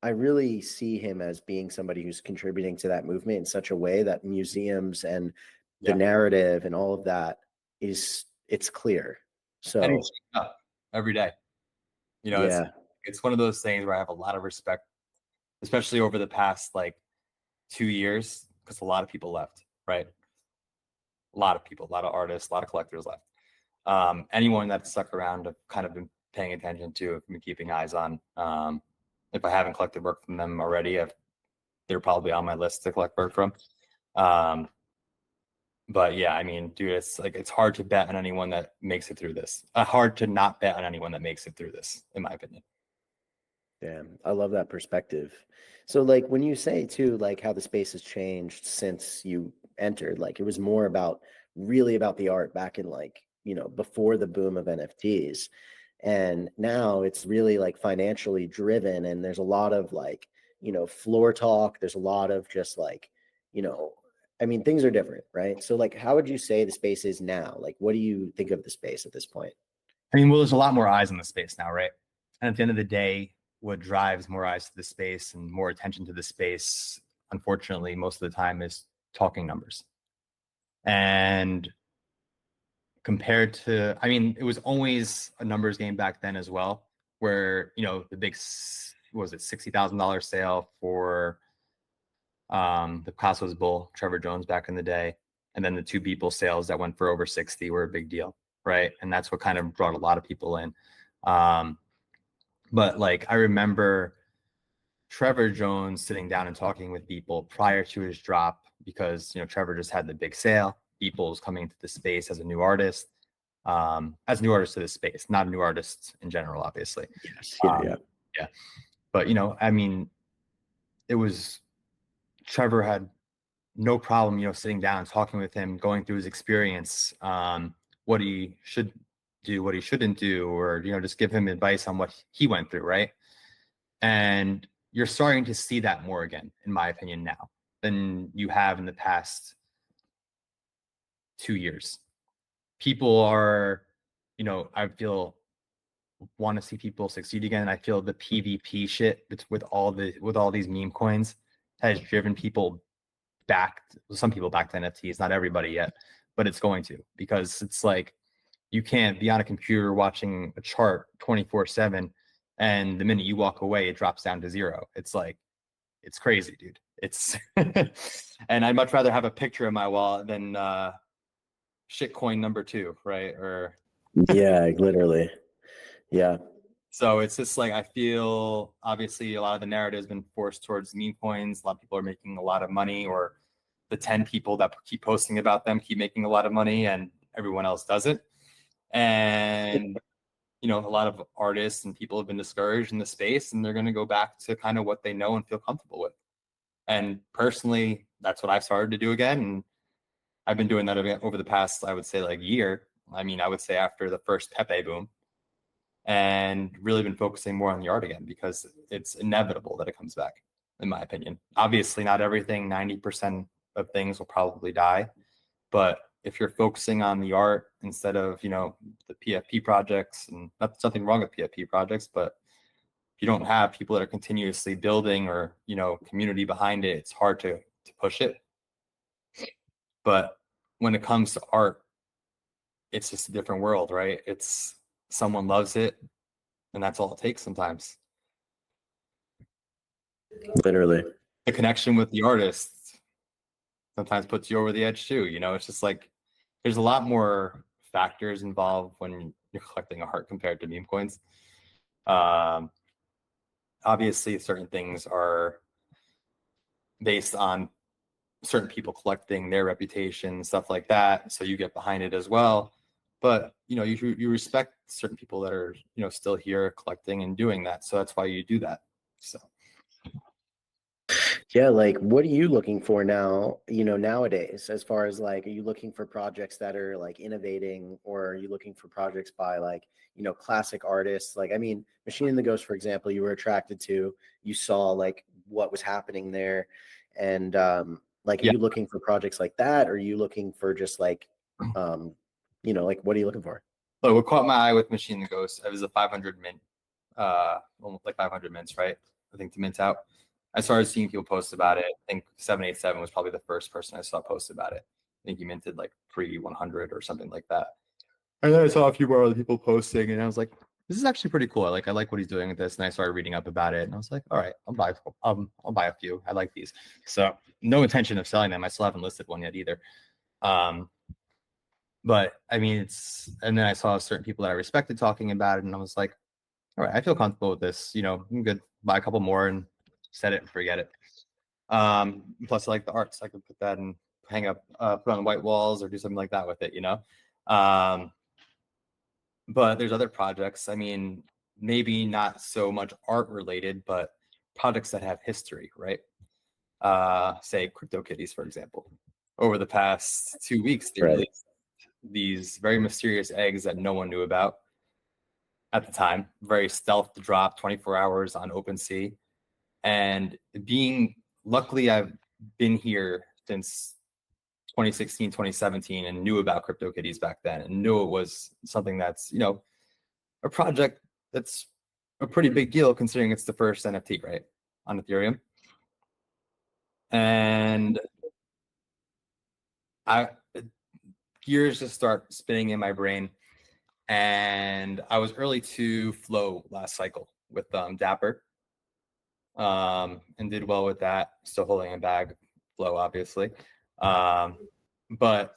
Speaker 2: really see him as being somebody who's contributing to that movement in such a way that museums and the
Speaker 1: Yeah.
Speaker 2: narrative and all of that it's clear.
Speaker 1: And
Speaker 2: So
Speaker 1: he's showing up every day. You know,
Speaker 2: yeah,
Speaker 1: it's one of those things where I have a lot of respect, especially over the past like 2 years, because a lot of people left, right? A lot of people, a lot of artists, a lot of collectors left. Anyone that's stuck around, I've kind of been paying attention to, I've been keeping eyes on. If I haven't collected work from them already, they're probably on my list to collect work from. Um, but yeah, I mean, dude, it's like it's hard to bet on anyone that makes it through this. Hard to not bet on anyone that makes it through this, in my opinion.
Speaker 2: damn, I love that perspective. So like when you say too, like how the space has changed since you entered, like it was more about really about the art back in like, before the boom of NFTs. And now it's really like financially driven, and there's a lot of like, floor talk. There's a lot of just like, you know, I mean, things are different, right? So like how would you say the space is now? Like what do you think of the space at this point?
Speaker 1: I mean, well, there's a lot more eyes on the space now, right? And at the end of the day, what drives more eyes to the space and more attention to the space, unfortunately, most of the time is talking numbers. And compared to, I mean, it was always a numbers game back then as well, where, the big, what was it, $60,000 sale for the Cosmos Bull, Trevor Jones back in the day. And then the two people sales that went for over 60 were a big deal, right? And that's what kind of brought a lot of people in. But like, I remember Trevor Jones sitting down and talking with people prior to his drop because, Trevor just had the big sale. People was coming into the space as a new artist to the space, not a new artist in general, obviously.
Speaker 2: Yes. Yeah,
Speaker 1: Um,
Speaker 2: yeah.
Speaker 1: yeah. But, I mean, it was Trevor had no problem, sitting down, talking with him, going through his experience, what he should do, what he shouldn't do, or, just give him advice on what he went through. Right. And you're starting to see that more again, in my opinion, now than you have in the past 2 years. People are, I feel want to see people succeed again. I feel the PvP shit with all these meme coins has driven people back, some people back to NFTs, not everybody yet, but it's going to, because it's like you can't be on a computer watching a chart 24/7 and the minute you walk away it drops down to zero. It's like, it's crazy, dude. It's and I'd much rather have a picture of my wallet than shitcoin number two, right? Or
Speaker 2: Yeah, literally. Yeah.
Speaker 1: so it's just like, I feel obviously a lot of the narrative has been forced towards meme coins. A lot of people are making a lot of money, or the 10 people that keep posting about them keep making a lot of money and everyone else doesn't. And, a lot of artists and people have been discouraged in the space, and they're going to go back to kind of what they know and feel comfortable with. And personally, that's what I've started to do again. And I've been doing that over the past, I would say, like year. I mean, I would say after the first Pepe boom, and really been focusing more on the art again, because it's inevitable that it comes back, in my opinion. Obviously, not everything, 90% of things will probably die, but if you're focusing on the art instead of, you know, the PFP projects, and that's something wrong with PFP projects, but if you don't have people that are continuously building or, you know, community behind it, it's hard to push it. But when it comes to art, it's just a different world, right? It's someone loves it, and that's all it takes sometimes.
Speaker 2: Literally.
Speaker 1: The connection with the artist sometimes puts you over the edge too. You know, it's just like there's a lot more factors involved when you're collecting art compared to meme coins. Obviously, certain things are based on certain people collecting, their reputation, stuff like that. So you get behind it as well. But you know, you respect certain people that are, you know, still here collecting and doing that. So that's why you do that. So
Speaker 2: Yeah, like what are you looking for now, you know, nowadays, as far as like, are you looking for projects that are like innovating, or are you looking for projects by like, you know, classic artists? Like, I mean, Machine and the Ghost, for example, you were attracted to, you saw like what was happening there. And like, are
Speaker 1: yeah.
Speaker 2: you looking for projects like that? Or are you looking for just like, you know, like what are you looking for?
Speaker 1: So what caught my eye with Machine the Ghost, it was a 500 mint, almost like 500 mints, right? I think to mint out. I started seeing people post about it. I think 787 was probably the first person I saw post about it. I think he minted like pre 100 or something like that. And then I saw a few more other people posting, and I was like, this is actually pretty cool. I like what he's doing with this. And I started reading up about it, and I was like, all right, I'll buy a few. I like these. So no intention of selling them. I still haven't listed one yet either. But I mean, and then I saw certain people that I respected talking about it, and I was like, all right, I feel comfortable with this. You know, I'm good. Buy a couple more and set it and forget it. Plus I like the art, so I could put that and hang up, put on white walls or do something like that with it, you know. But there's other projects. I mean, maybe not so much art related, but projects that have history, right? Say CryptoKitties, for example. Over the past 2 weeks, they released these very mysterious eggs that no one knew about at the time. Very stealth drop, 24 hours on OpenSea. And luckily, I've been here since 2016, 2017, and knew about CryptoKitties back then, and knew it was something that's, you know, a project that's a pretty big deal considering it's the first NFT, right, on Ethereum. And gears just start spinning in my brain. And I was early to flow last cycle with Dapper, and did well with that. Still holding a bag, flow obviously. But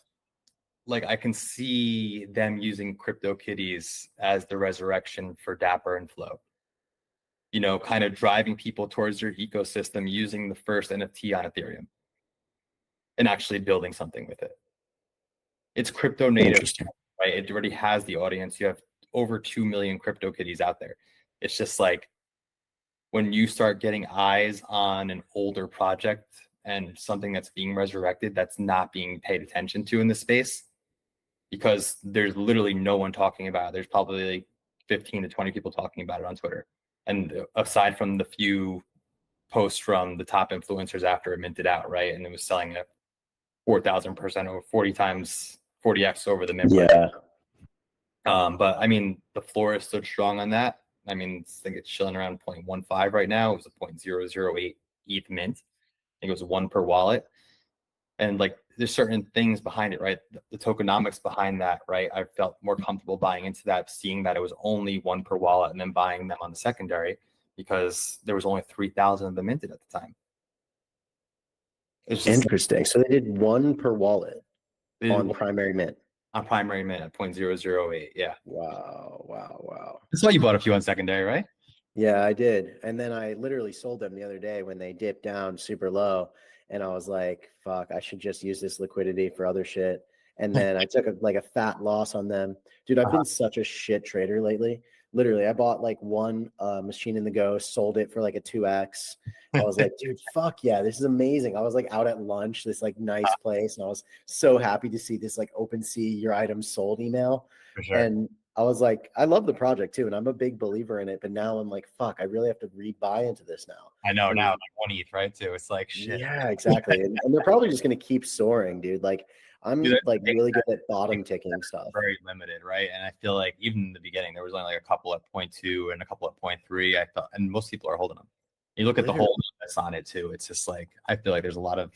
Speaker 1: like I can see them using CryptoKitties as the resurrection for Dapper and Flow. You know, kind of driving people towards their ecosystem using the first NFT on Ethereum and actually building something with it. It's crypto native, right? It already has the audience. You have over 2 million CryptoKitties out there. It's just like when you start getting eyes on an older project and something that's being resurrected that's not being paid attention to in the space, because there's literally no one talking about it. There's probably like 15 to 20 people talking about it on Twitter. And aside from the few posts from the top influencers after it minted out, right? And it was selling at 4,000% over 40x over the mint price. But I mean, the floor is still strong on that. I mean, I think it's chilling around 0.15 right now. It was a 0.008 ETH mint. I think it was 1 per wallet. And like there's certain things behind it, right? The tokenomics behind that, right? I felt more comfortable buying into that, seeing that it was only 1 per wallet, and then buying them on the secondary because there was only 3,000 of them minted at the time.
Speaker 2: It's just interesting. So they did 1 per wallet on primary mint.
Speaker 1: On primary mint at 0.008. Yeah.
Speaker 2: Wow.
Speaker 1: That's why you bought a few on secondary, right?
Speaker 2: Yeah, I did. And then I literally sold them the other day when they dipped down super low. And I was like, fuck, I should just use this liquidity for other shit. And then I took a fat loss on them. Dude, I've been such a shit trader lately. Literally, I bought like one Machine in the Ghost, sold it for like a 2x. I was like, dude, fuck yeah, this is amazing. I was like out at lunch, this like nice place, and I was so happy to see this like OpenSea your items sold email.
Speaker 1: For sure.
Speaker 2: And I was like, I love the project too, and I'm a big believer in it. But now I'm like, fuck, I really have to rebuy into this now.
Speaker 1: I know now, like 1 ETH, right? Too. It's like shit.
Speaker 2: Yeah, exactly. And they're probably just gonna keep soaring, dude. Like I'm
Speaker 1: Dude,
Speaker 2: like
Speaker 1: that
Speaker 2: really good at
Speaker 1: makes
Speaker 2: bottom ticking stuff.
Speaker 1: very limited, right? And I feel like even in the beginning, there was only like a couple at 0.2 and a couple at 0.3. I felt, and most people are holding them. You look at the whole that's on it too. It's just like I feel like there's a lot of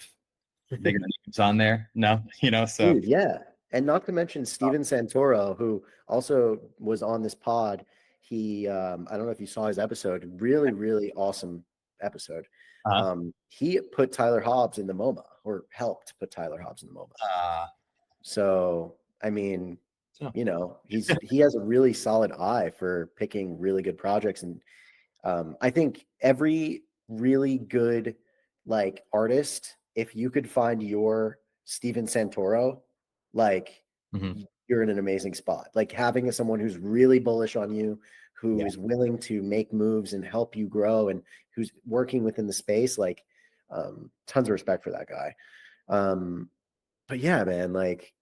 Speaker 1: bigger names on there. No, so
Speaker 2: Dude, yeah. And not to mention Steven Santoro, who also was on this pod. He I don't know if you saw his episode, really, really awesome episode.
Speaker 1: uh,
Speaker 2: He put Tyler Hobbs in the MoMA, or helped put Tyler Hobbs in the MoMA. So I mean,
Speaker 1: so.
Speaker 2: he has a really solid eye for picking really good projects. And I think every really good like artist, if you could find your Steven Santoro, like you're in an amazing spot. Like having someone who's really bullish on you, who is willing to make moves and help you grow, and who's working within the space, like tons of respect for that guy. But yeah, man, like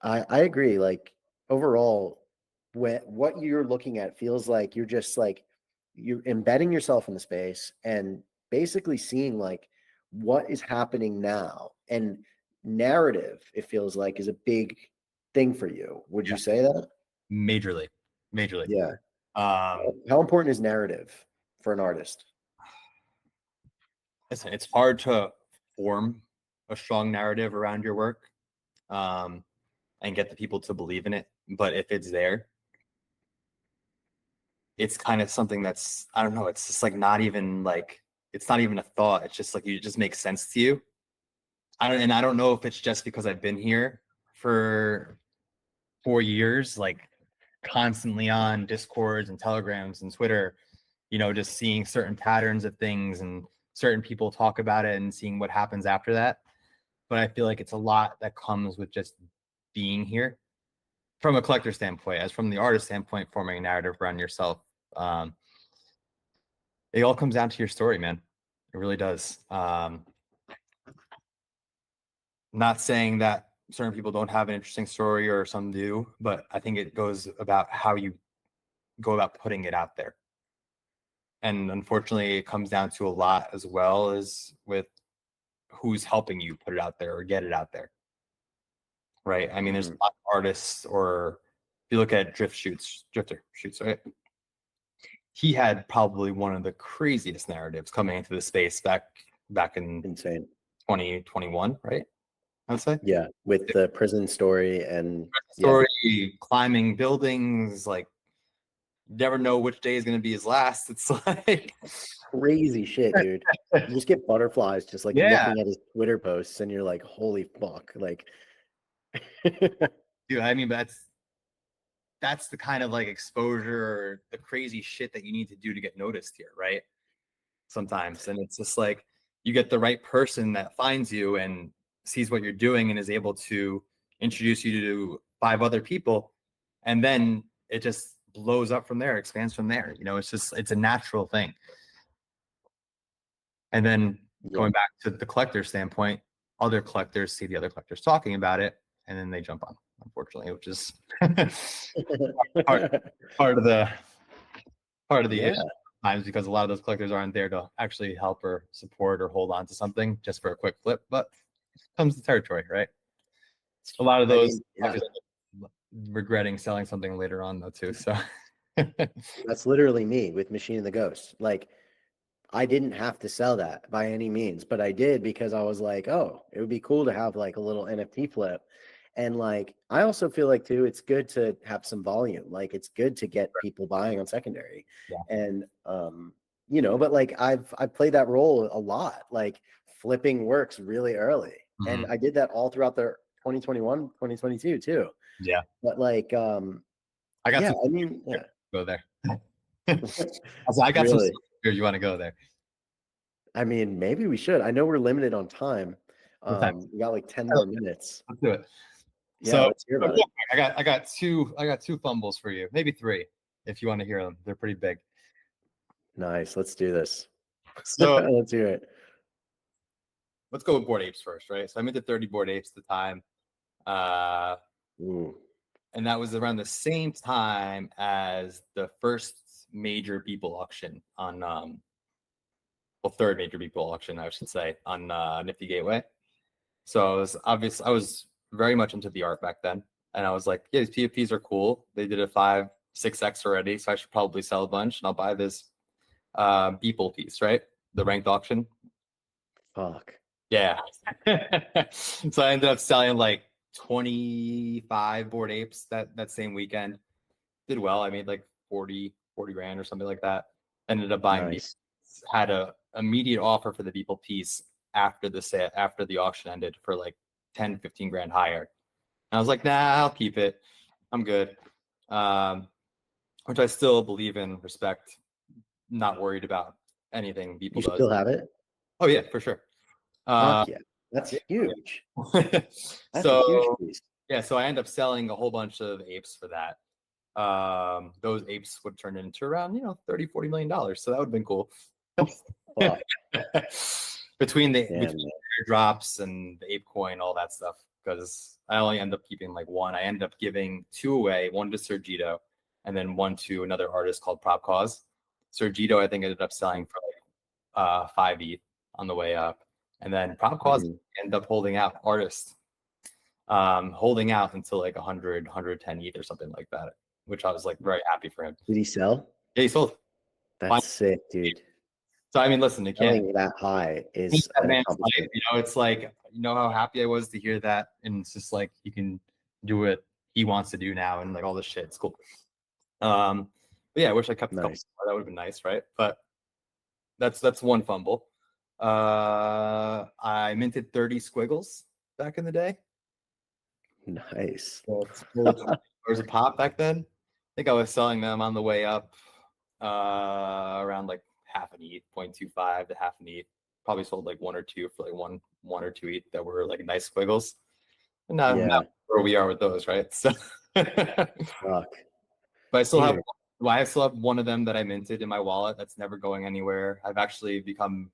Speaker 2: I agree. Like overall, what you're looking at feels like you're just like you're embedding yourself in the space and basically seeing like what is happening now. And narrative, it feels like, is a big thing for you. Would you say that?
Speaker 1: Majorly.
Speaker 2: Yeah.
Speaker 1: How
Speaker 2: important is narrative for an artist?
Speaker 1: Listen, it's hard to form a strong narrative around your work, and get the people to believe in it. But if it's there, it's kind of something that's, I don't know, it's just like not even like, it's not even a thought. It's just like, it just makes sense to you. I don't know if it's just because I've been here for 4 years, like constantly on Discords and Telegrams and Twitter, just seeing certain patterns of things and certain people talk about it and seeing what happens after that. But I feel like it's a lot that comes with just being here from a collector standpoint. As from the artist standpoint, forming a narrative around yourself. It all comes down to your story, man. It really does. Not saying that certain people don't have an interesting story or some do, but I think it goes about how you go about putting it out there. And unfortunately, it comes down to a lot as well as with who's helping you put it out there or get it out there. Right. I mean, there's a lot of artists, or if you look at Drifter Shoots, right? He had probably one of the craziest narratives coming into the space back in
Speaker 2: Insane.
Speaker 1: 2021, right? I would say.
Speaker 2: Yeah, with the prison story and
Speaker 1: climbing buildings, like never know which day is going to be his last. It's like
Speaker 2: crazy shit, dude. You just get butterflies just like looking at his Twitter posts, and you're like, holy fuck. Like
Speaker 1: dude, I mean, that's the kind of like exposure or the crazy shit that you need to do to get noticed here, right? Sometimes. And it's just like you get the right person that finds you and sees what you're doing and is able to introduce you to 5 other people, and then it just blows up from there, expands from there. It's a natural thing. And then going back to the collector standpoint, other collectors see the other collectors talking about it, and then they jump on, unfortunately, which is part of the issue sometimes, because a lot of those collectors aren't there to actually help or support or hold on to something just for a quick flip, but comes the territory, right? A lot of those regretting selling something later on though too. So
Speaker 2: that's literally me with Machine and the Ghost. Like I didn't have to sell that by any means, but I did because I was like, oh, it would be cool to have like a little NFT flip. And like I also feel like too, it's good to have some volume. Like it's good to get people buying on secondary. And but like I've played that role a lot. Like flipping works really early. And I did that all throughout the 2021, 2022 too.
Speaker 1: Yeah.
Speaker 2: But like
Speaker 1: I got go there. I got some here. You want to go there?
Speaker 2: I mean, maybe we should. I know we're limited on time. We got like 10 more minutes.
Speaker 1: Let's do it.
Speaker 2: Yeah,
Speaker 1: so
Speaker 2: let's hear about it.
Speaker 1: I got two fumbles for you, maybe 3 if you want to hear them. They're pretty big.
Speaker 2: Nice. Let's do this.
Speaker 1: So
Speaker 2: let's hear it.
Speaker 1: Let's go with Bored Apes first, right? So I minted 30 Bored Apes at the time. And that was around the same time as the first major Beeple auction on third major Beeple auction, I should say, on Nifty Gateway. So I was very much into the art back then. And I was like, yeah, these PFPs are cool. They did a 5-6x already, so I should probably sell a bunch and I'll buy this Beeple piece, right? The ranked auction.
Speaker 2: Fuck.
Speaker 1: Yeah. So I ended up selling like 25 Bored Apes that same weekend. Did well. I made like 40 grand or something like that. Ended up buying
Speaker 2: Nice.
Speaker 1: had a immediate offer for the Beeple piece after the auction ended for like 10-15 grand higher. And I was like, nah, I'll keep it. I'm good. Which I still believe in, respect, not worried about anything
Speaker 2: You
Speaker 1: Beeple does.
Speaker 2: still have it?
Speaker 1: Oh yeah, for sure.
Speaker 2: Fuck yeah. That's
Speaker 1: yeah.
Speaker 2: huge. That's a huge
Speaker 1: So
Speaker 2: piece.
Speaker 1: yeah, so I ended up selling a whole bunch of apes for that. Those apes would turn into around, $30-40 million. So that would have been cool.
Speaker 2: Fuck.
Speaker 1: between
Speaker 2: Damn,
Speaker 1: drops and the ape coin, all that stuff. Because I only end up keeping like one. I ended up giving 2 away, one to Sergito, and then one to another artist called Prop Cause. Sergito, I think, ended up selling for like 5 ETH on the way up. And then Prop Cause ended up holding out until like 110 ETH or something like that, which I was like very happy for him.
Speaker 2: Did he sell?
Speaker 1: Yeah, he sold.
Speaker 2: That's sick, dude.
Speaker 1: So I mean, listen, it can't.
Speaker 2: Selling that high is
Speaker 1: That
Speaker 2: an
Speaker 1: man's
Speaker 2: accomplishment.
Speaker 1: life, it's like, how happy I was to hear that, and it's just like he can do what he wants to do now, and like all this shit. It's cool. But yeah, I wish I kept a couple more. That would have been nice, right? But that's one fumble. I minted 30 squiggles back in the day.
Speaker 2: Nice.
Speaker 1: So $20 a pop back then. I think I was selling them on the way up around like half an ETH, 0.25 to half an ETH. Probably sold like 1 or 2 for like one or 2 ETH that were like nice squiggles. And now where we are with those, right? So
Speaker 2: fuck.
Speaker 1: But I still have one of them that I minted in my wallet that's never going anywhere. I've actually become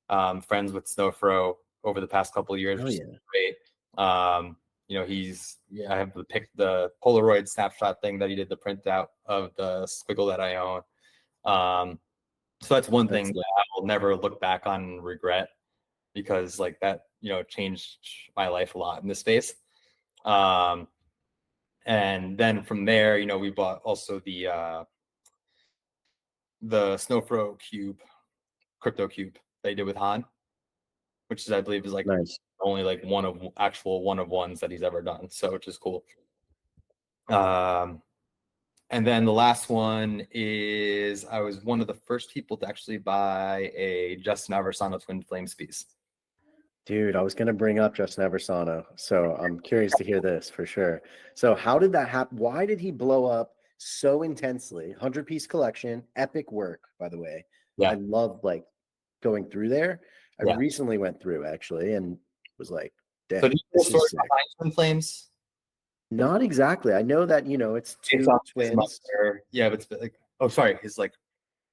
Speaker 1: friends with Snowfro over the past couple of years, which is great. I have the Polaroid snapshot thing that he did the printout of the squiggle that I own. So that's one thing that I will never look back on and regret, because like that, changed my life a lot in this space. And then from there, we bought also the Snowfro cube, crypto cube they did with Han, which is, I believe, is like only like one of ones that he's ever done. So, which is cool. And then the last one is, I was one of the first people to actually buy a Justin Aversano Twin Flames piece.
Speaker 2: Dude, I was going to bring up Justin Aversano, so I'm curious to hear this for sure. So how did that happen? Why did he blow up so intensely? 100-piece collection, epic work, by the way. Yeah. I love like going through there. I recently went through actually and was like, damn. So do you know the story behind
Speaker 1: Twin Flames?
Speaker 2: Not exactly. I know that, it's two twins.
Speaker 1: Yeah, but it's like, oh, sorry, his like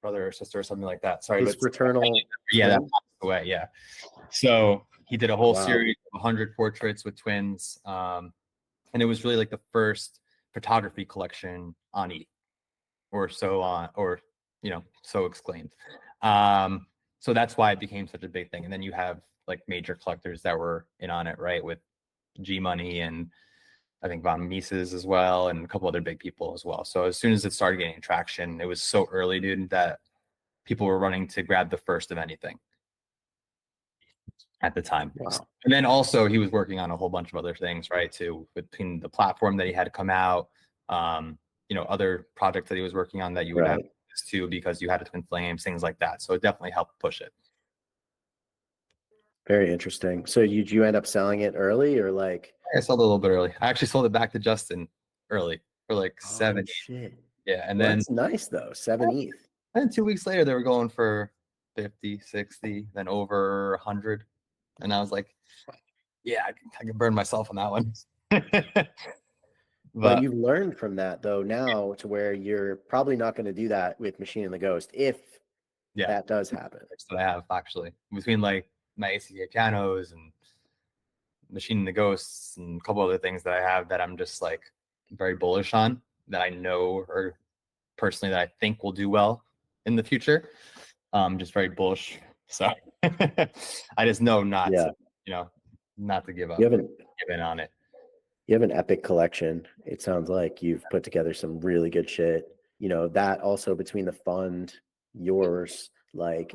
Speaker 1: brother or sister or something like that. Sorry,
Speaker 2: his fraternal.
Speaker 1: Yeah, that passed away. Yeah. So he did a whole series of 100 portraits with twins, and it was really like the first photography collection on E, or so exclaimed. So that's why it became such a big thing. And then you have like major collectors that were in on it, right? With G Money and I think Von Mises as well, and a couple other big people as well. So as soon as it started getting traction, it was so early, dude, that people were running to grab the first of anything at the time.
Speaker 2: Wow.
Speaker 1: And then also he was working on a whole bunch of other things, right? Too, between the platform that he had to come out, other projects that he was working on that you would have access to because you had a Twin Flames, things like that. So it definitely helped push it.
Speaker 2: Very interesting. So you end up selling it early, or like?
Speaker 1: I sold it a little bit early. I actually sold it back to Justin early for like 7.
Speaker 2: Shit.
Speaker 1: Yeah, and then
Speaker 2: that's nice though. 7 ETH.
Speaker 1: And 2 weeks later, they were going for 50, 60, then over 100. And I was like, yeah, I can burn myself on that one.
Speaker 2: But you've learned from that though now to where you're probably not going to do that with Machine and the Ghost if that does happen.
Speaker 1: That I have actually between like my ACK pianos and Machine and the Ghosts and a couple other things that I have that I'm just like very bullish on, that I know or personally that I think will do well in the future. Just very bullish. So I just know not to give up.
Speaker 2: You haven't
Speaker 1: give in on it.
Speaker 2: You have an epic collection. It sounds like you've put together some really good shit. You know, that also between the fund, yours, like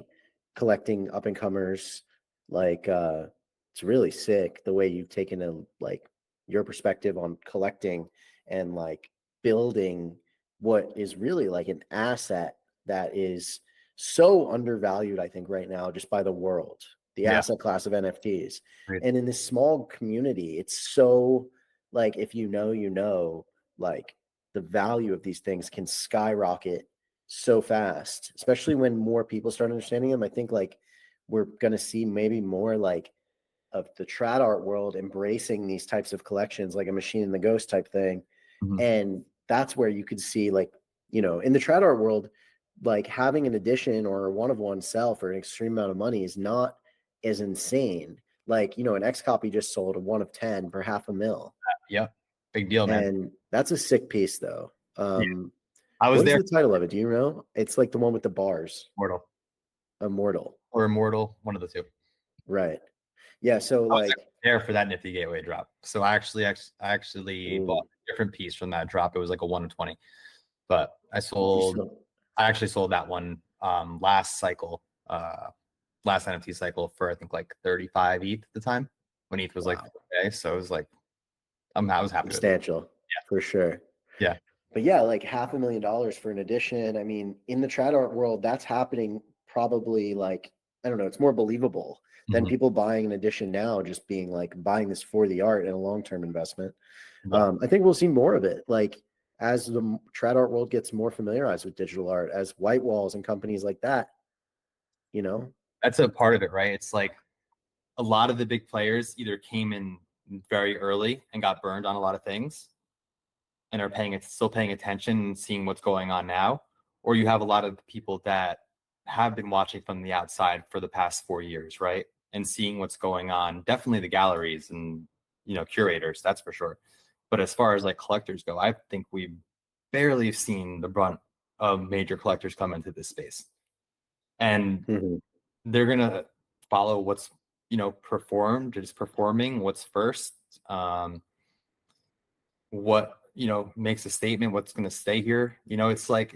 Speaker 2: collecting up and comers, like it's really sick the way you've taken a like your perspective on collecting and like building what is really like an asset that is so undervalued, I think, right now, just by the world, the
Speaker 1: Yeah.
Speaker 2: asset class of NFTs.
Speaker 1: Right.
Speaker 2: And in this small community, it's so like, if you know, like the value of these things can skyrocket so fast, especially when more people start understanding them. I think like we're going to see maybe more like of the trad art world embracing these types of collections, like a Machine and the Ghost type thing.
Speaker 1: Mhm.
Speaker 2: And that's where you could see, like, you know, in the trad art world, like having an edition or one of one sell for an extreme amount of money is not as insane. Like, you know, an X copy just sold a 1 of 10 for $500,000.
Speaker 1: Yep. Big deal, man.
Speaker 2: And that's a sick piece, though.
Speaker 1: Yeah. I was
Speaker 2: What is
Speaker 1: there.
Speaker 2: the title of it? Do you know? It's like the one with the bars.
Speaker 1: Immortal
Speaker 2: Immortal.
Speaker 1: or Immortal, one of the two.
Speaker 2: Right. Yeah. So
Speaker 1: I was
Speaker 2: like
Speaker 1: there for that Nifty Gateway drop. So I actually bought a different piece from that drop. It was like a 1 of 20. But I actually sold that one last cycle, last NFT cycle for I think like 35 ETH at the time when ETH was like okay. So it was like I was happy with it.
Speaker 2: Substantial. For sure.
Speaker 1: Yeah.
Speaker 2: But yeah, like $500,000 for an edition. I mean, in the trad art world, that's happening probably like, I don't know, it's more believable than
Speaker 1: Mhm.
Speaker 2: people buying an edition now, just being like buying this for the art and a long-term investment.
Speaker 1: Yeah.
Speaker 2: I think we'll see more of it. Like as the trad art world gets more familiarized with digital art, as White Walls and companies like that, you know.
Speaker 1: That's a part of it, right? It's like a lot of the big players either came in very early and got burned on a lot of things and are still paying attention and seeing what's going on now, or you have a lot of people that have been watching from the outside for the past 4 years, right? And seeing what's going on, definitely the galleries and, you know, curators, that's for sure. But as far as like collectors go, I think we've barely seen the brunt of major collectors come into this space. And they're going to follow what's, you know, performing what's first, what, you know, makes a statement, what's going to stay here. You know, it's like,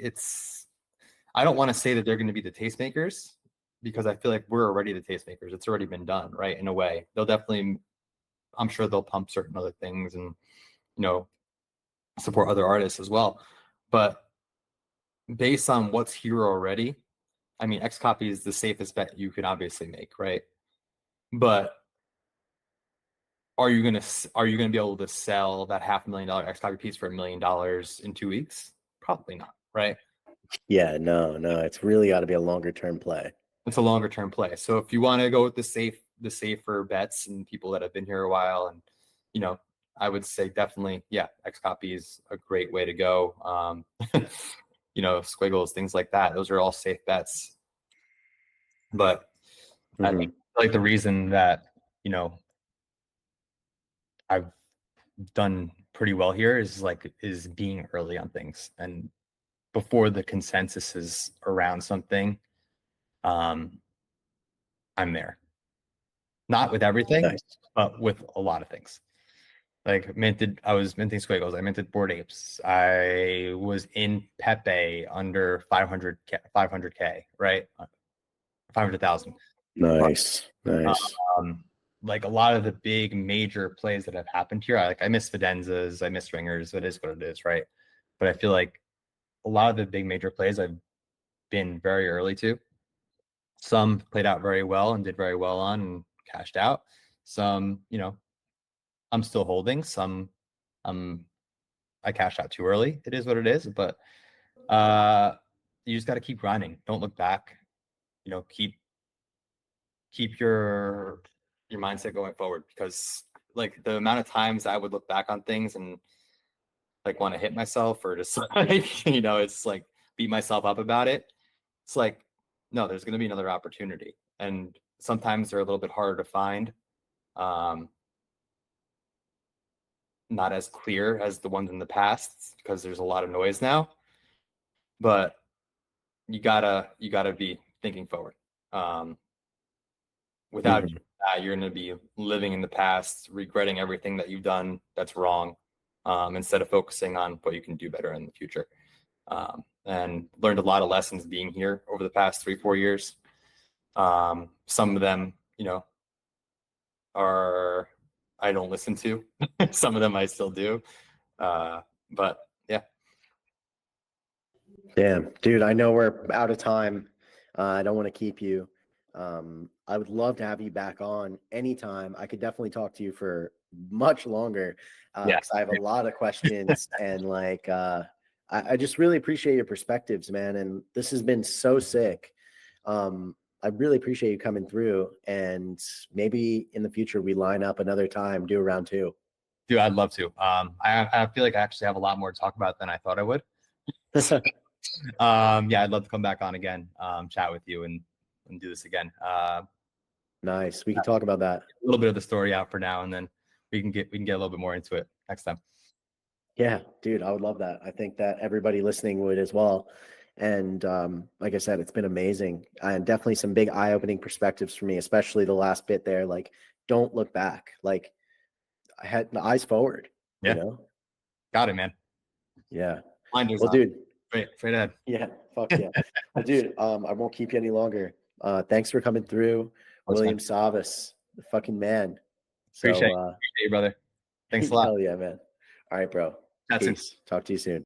Speaker 1: I don't want to say that they're going to be the tastemakers because I feel like we're already the tastemakers. It's already been done, right? In a way, they'll definitely, I'm sure they'll pump certain other things and, you know, support other artists as well. But based on what's here already, I mean, X copy is the safest bet you could obviously make, right? But are you gonna be able to sell that $500,000 X copy piece for $1 million in 2 weeks? Probably not, right?
Speaker 2: Yeah, no, it's really got to be a longer term play.
Speaker 1: It's a longer term play. So if you want to go with the safer bets and people that have been here a while, and you know, I would say definitely, yeah, X copy is a great way to go. You know, squiggles, things like that. Those are all safe bets. But I think like the reason that, you know, I've done pretty well here is being early on things and before the consensus is around something, I'm there. Not with everything,
Speaker 2: Nice.
Speaker 1: but with a lot of things. Like I was minting squiggles. I minted Bored Apes. I was in Pepe under 500K, right? 500,000.
Speaker 2: Nice.
Speaker 1: Like a lot of the big major plays that have happened here, I miss Fidenzas, I miss Ringers. It is what it is, right? But I feel like a lot of the big major plays I've been very early to. Some played out very well and did very well on and cashed out. Some, you know, I'm still holding. Some, I cashed out too early. It is what it is. But you just got to keep grinding. Don't look back. You know, keep your mindset going forward, because like the amount of times I would look back on things and like want to hit myself or just like, you know, it's like beat myself up about it. It's like, no, there's going to be another opportunity. And sometimes they're a little bit harder to find. Not as clear as the ones in the past because there's a lot of noise now, but you gotta be thinking forward. Without you're going to be living in the past, regretting everything that you've done that's wrong, instead of focusing on what you can do better in the future. And learned a lot of lessons being here over the past 3-4 years. Some of them, I don't listen to. Some of them I still do. But yeah.
Speaker 2: Damn, dude, I know we're out of time. I don't want to keep you. I would love to have you back on anytime. I could definitely talk to you for much longer because I have a lot of questions and like I just really appreciate your perspectives, man. And this has been so sick. I really appreciate you coming through, and maybe in the future we line up another time, do a round 2.
Speaker 1: Dude, I'd love to. I feel like I actually have a lot more to talk about than I thought I would. Yeah, I'd love to come back on again, chat with you and do this again.
Speaker 2: Nice. We can talk about that.
Speaker 1: A little bit of the story out for now, and then we can get a little bit more into it next time.
Speaker 2: Yeah, dude, I would love that. I think that everybody listening would as well. And like I said, it's been amazing and definitely some big eye-opening perspectives for me, especially the last bit there. Like, don't look back. Like, I had the eyes forward.
Speaker 1: Yeah. Got it, man.
Speaker 2: Yeah.
Speaker 1: Blinders
Speaker 2: well,
Speaker 1: on.
Speaker 2: dude.
Speaker 1: Straight ahead.
Speaker 2: Yeah. Fuck yeah. Well, dude, I won't keep you any longer. Thanks for coming through. William Savas, the fucking man.
Speaker 1: Appreciate you, brother. Thanks a lot.
Speaker 2: Hell yeah, man. All right, bro.
Speaker 1: That's
Speaker 2: Peace. Talk to you soon.